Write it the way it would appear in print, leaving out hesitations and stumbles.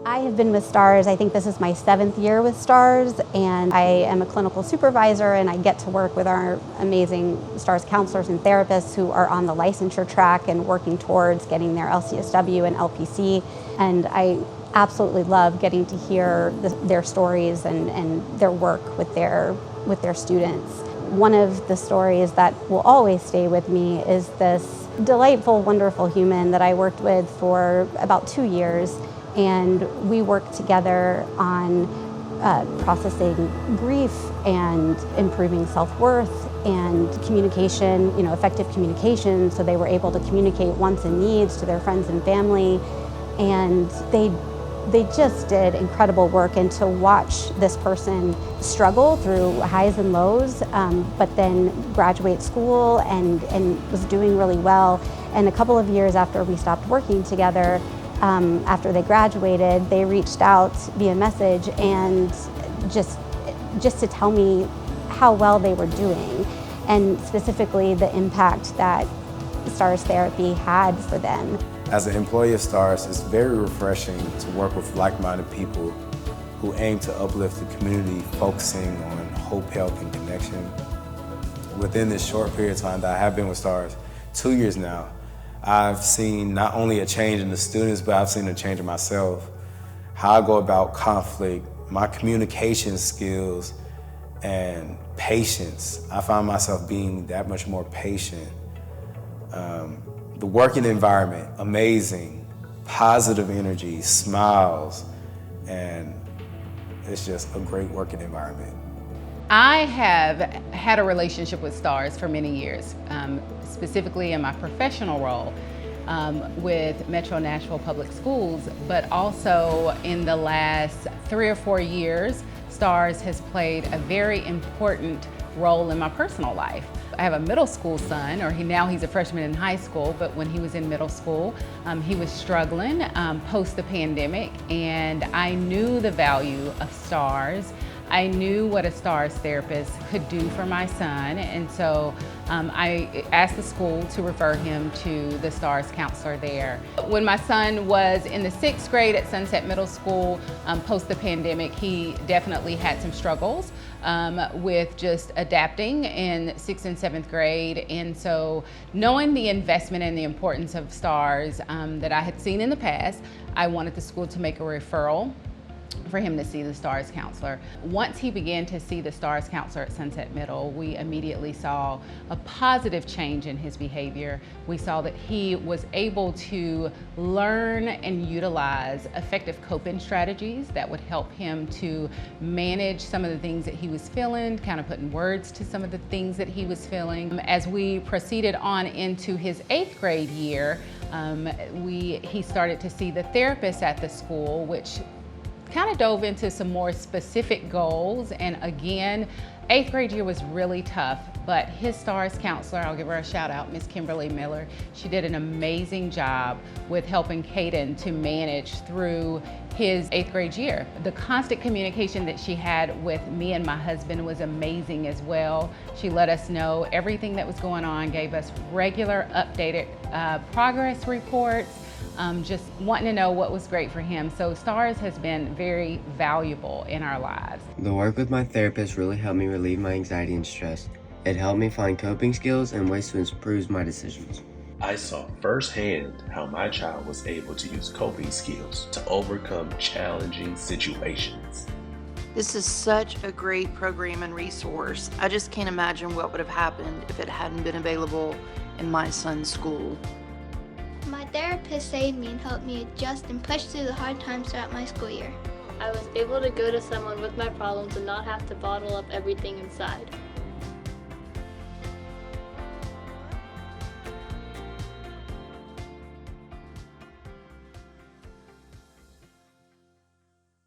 I have been with STARS, I think this is my 7th year with STARS, and I am a clinical supervisor, and I get to work with our amazing STARS counselors and therapists who are on the licensure track and working towards getting their LCSW and LPC. And I absolutely love getting to hear their stories and their work with their students. One of the stories that will always stay with me is this delightful, wonderful human that I worked with for about 2 years. And we worked together on processing grief and improving self-worth and communication, effective communication, so they were able to communicate wants and needs to their friends and family. And they just did incredible work, and to watch this person struggle through highs and lows, but then graduate school and was doing really well. And a couple of years after we stopped working together, after they graduated, they reached out via message and just to tell me how well they were doing, and specifically the impact that STARS therapy had for them. As an employee of STARS, it's very refreshing to work with like-minded people who aim to uplift the community, focusing on hope, health, and connection. Within this short period of time that I have been with STARS, 2 years now, I've seen not only a change in the students, but I've seen a change in myself. How I go about conflict, my communication skills, and patience. I find myself being that much more patient. The working environment, amazing, positive energy, smiles, and it's just a great working environment. I have had a relationship with STARS for many years, specifically in my professional role with Metro Nashville Public Schools, but also in the last 3 or 4 years, STARS has played a very important role in my personal life. I have a middle school son, now he's a freshman in high school, but when he was in middle school, he was struggling post the pandemic, and I knew the value of STARS. I knew what a STARS therapist could do for my son, and so I asked the school to refer him to the STARS counselor there. When my son was in the 6th grade at Sunset Middle School, post the pandemic, he definitely had some struggles with just adapting in 6th and 7th grade. And so knowing the investment and the importance of STARS that I had seen in the past, I wanted the school to make a referral for him to see the STARS counselor. Once he began to see the STARS counselor at Sunset Middle, we immediately saw a positive change in his behavior. We saw that he was able to learn and utilize effective coping strategies that would help him to manage some of the things that he was feeling, kind of putting words to some of the things that he was feeling. As we proceeded on into his 8th grade year, he started to see the therapist at the school, which kind of dove into some more specific goals. And again, 8th grade year was really tough, but his STARS counselor, I'll give her a shout out, Miss Kimberly Miller, she did an amazing job with helping Caden to manage through his 8th grade year. The constant communication that she had with me and my husband was amazing as well. She let us know everything that was going on, gave us regular updated progress reports, just wanting to know what was great for him. So STARS has been very valuable in our lives. The work with my therapist really helped me relieve my anxiety and stress. It helped me find coping skills and ways to improve my decisions. I saw firsthand how my child was able to use coping skills to overcome challenging situations. This is such a great program and resource. I just can't imagine what would have happened if it hadn't been available in my son's school. My therapist saved me and helped me adjust and push through the hard times throughout my school year. I was able to go to someone with my problems and not have to bottle up everything inside.